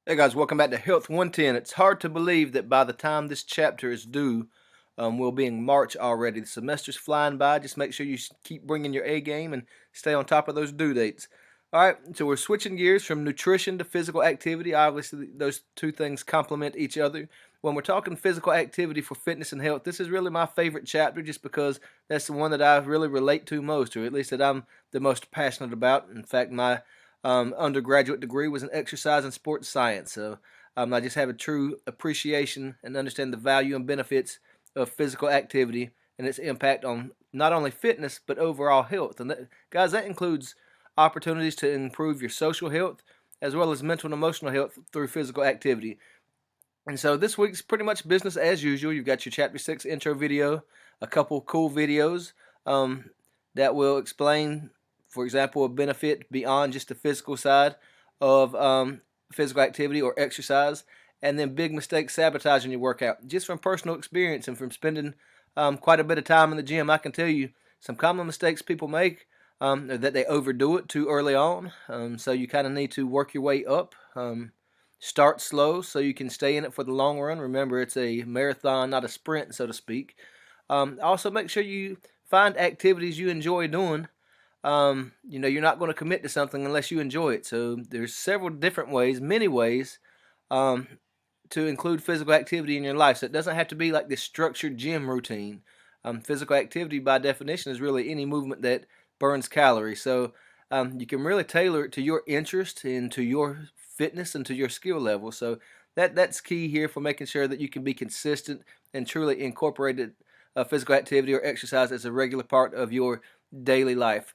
Hey guys, welcome back to Health 110. It's hard to believe that by the time this chapter is due, we'll be in March already. The semester's flying by. Just make sure you keep bringing your A game and stay on top of those due dates. All right, so we're switching gears from nutrition to physical activity. Obviously, those two things complement each other. When we're talking physical activity for fitness and health, this is really my favorite chapter just because that's the one that I really relate to most, or at least that I'm the most passionate about. In fact, my undergraduate degree was in exercise and sports science. So I just have a true appreciation and understand the value and benefits of physical activity and its impact on not only fitness but overall health. And guys, that includes opportunities to improve your social health as well as mental and emotional health through physical activity. And so this week's pretty much business as usual. You've got your Chapter 6 intro video, a couple cool videos that will explain, for example, a benefit beyond just the physical side of physical activity or exercise, and then big mistakes sabotaging your workout. Just from personal experience and from spending quite a bit of time in the gym, I can tell you some common mistakes people make are that they overdo it too early on. So you kind of need to work your way up. Start slow so you can stay in it for the long run. Remember, it's a marathon, not a sprint, so to speak. Also, make sure you find activities you enjoy doing. You're not going to commit to something unless you enjoy it. So there's several different ways, many ways, to include physical activity in your life. So it doesn't have to be like this structured gym routine. Physical activity, by definition, is really any movement that burns calories. So you can really tailor it to your interest and to your fitness and to your skill level. So that's key here for making sure that you can be consistent and truly incorporated physical activity or exercise as a regular part of your daily life.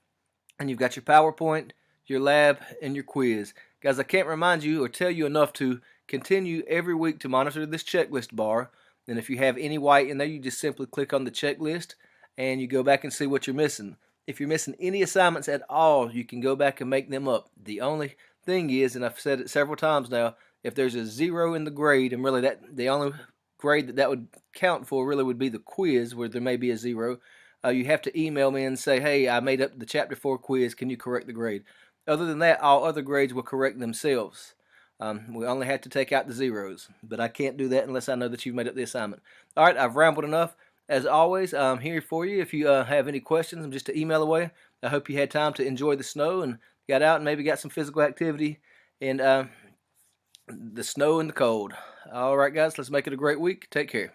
And you've got your PowerPoint, your lab, and your quiz. Guys, I can't remind you or tell you enough to continue every week to monitor this checklist bar. And if you have any white in there, you just simply click on the checklist and you go back and see what you're missing. If you're missing any assignments at all, you can go back and make them up. The only thing is, and I've said it several times now, if there's a 0 in the grade, and really the only grade that would count for really would be the quiz, where there may be a 0, you have to email me and say, hey, I made up the Chapter 4 quiz, can you correct the grade? Other than that, all other grades will correct themselves. We only have to take out the zeros, but I can't do that unless I know that you've made up the assignment. All right, I've rambled enough. As always, I'm here for you. If you have any questions, I'm just an email away. I hope you had time to enjoy the snow and got out and maybe got some physical activity in the snow and the cold. All right, guys, let's make it a great week. Take care.